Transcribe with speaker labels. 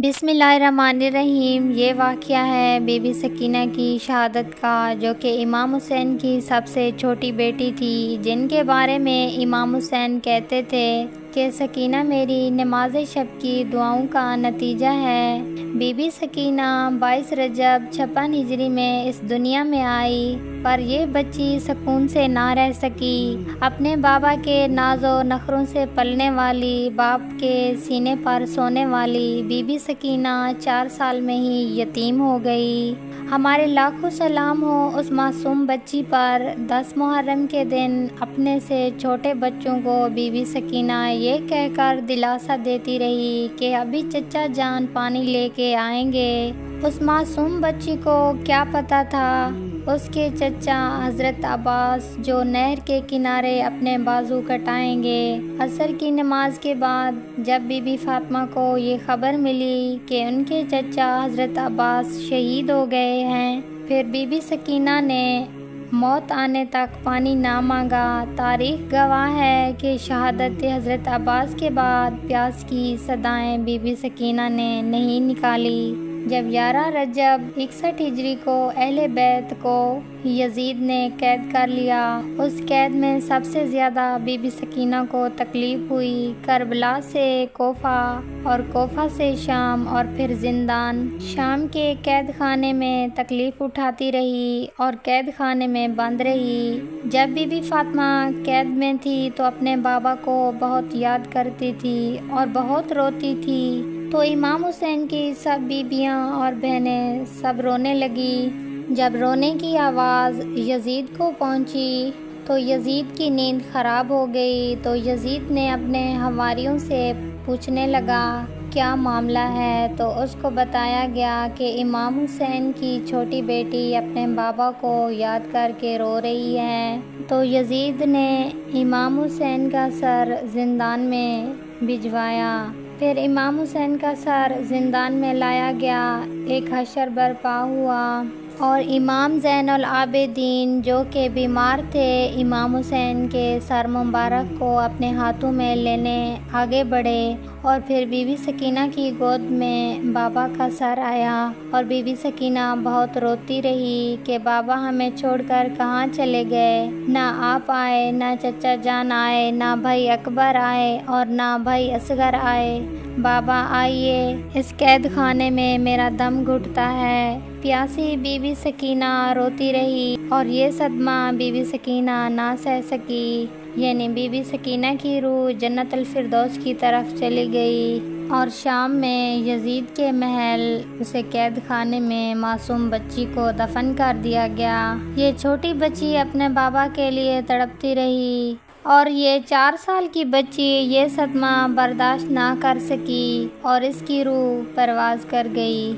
Speaker 1: بسم اللہ الرحمن الرحیم۔ یہ واقعہ ہے بی بی سکینہ کی شہادت کا، جو کہ امام حسین کی سب سے چھوٹی بیٹی تھی، جن کے بارے میں امام حسین کہتے تھے کہ سکینہ میری نماز شب کی دعاؤں کا نتیجہ ہے۔ بی بی سکینہ 22 رجب 56 ہجری میں اس دنیا میں آئی، پر یہ بچی سکون سے نہ رہ سکی۔ اپنے بابا کے ناز و نخروں سے پلنے والی، باپ کے سینے پر سونے والی بی بی سکینہ 4 سال میں ہی یتیم ہو گئی۔ ہمارے لاکھوں سلام ہو اس معصوم بچی پر۔ 10 محرم کے دن اپنے سے چھوٹے بچوں کو بی بی سکینہ یہ کہہ کر دلاسا دیتی رہی کہ ابھی چچا جان پانی لے کے آئیں گے۔ اس معصوم بچی کو کیا پتہ تھا اس کے چچا حضرت عباس جو نہر کے کنارے اپنے بازو کٹائیں گے۔ عصر کی نماز کے بعد جب بی بی فاطمہ کو یہ خبر ملی کہ ان کے چچا حضرت عباس شہید ہو گئے ہیں، پھر بی بی سکینہ نے موت آنے تک پانی نہ مانگا۔ تاریخ گواہ ہے کہ شہادت حضرت عباس کے بعد پیاس کی صدائیں بی بی سکینہ نے نہیں نکالی۔ جب 11 رجب 61 ہجری کو اہل بیت کو یزید نے قید کر لیا، اس قید میں سب سے زیادہ بی بی سکینہ کو تکلیف ہوئی۔ کربلا سے کوفہ اور کوفہ سے شام اور پھر زندان۔ شام کے قید خانے میں تکلیف اٹھاتی رہی اور قید خانے میں بند رہی۔ جب بی بی فاطمہ قید میں تھی تو اپنے بابا کو بہت یاد کرتی تھی اور بہت روتی تھی، تو امام حسین کی سب بیویاں اور بہنیں سب رونے لگی۔ جب رونے کی آواز یزید کو پہنچی تو یزید کی نیند خراب ہو گئی، تو یزید نے اپنے حواریوں سے پوچھنے لگا کیا معاملہ ہے، تو اس کو بتایا گیا کہ امام حسین کی چھوٹی بیٹی اپنے بابا کو یاد کر کے رو رہی ہے۔ تو یزید نے امام حسین کا سر زندان میں بھجوایا۔ پھر امام حسین کا سر زندان میں لایا گیا، ایک حشر برپا ہوا اور امام زین العابدین جو کہ بیمار تھے، امام حسین کے سر مبارک کو اپنے ہاتھوں میں لینے آگے بڑھے، اور پھر بی بی سکینہ کی گود میں بابا کا سر آیا اور بی بی سکینہ بہت روتی رہی کہ بابا ہمیں چھوڑ کر کہاں چلے گئے، نہ آپ آئے، نہ چچا جان آئے، نہ بھائی اکبر آئے اور نہ بھائی اصغر آئے، بابا آئیے، اس قید خانے میں میرا دم گھٹتا ہے۔ پیاسی بی بی سکینہ روتی رہی اور یہ صدمہ بی بی سکینہ نہ سہ سکی، یعنی بی بی سکینہ کی روح جنت الفردوس کی طرف چلی گئی، اور شام میں یزید کے محل اسے قید خانے میں معصوم بچی کو دفن کر دیا گیا۔ یہ چھوٹی بچی اپنے بابا کے لیے تڑپتی رہی اور یہ 4 سال کی بچی یہ صدمہ برداشت نہ کر سکی اور اس کی روح پرواز کر گئی۔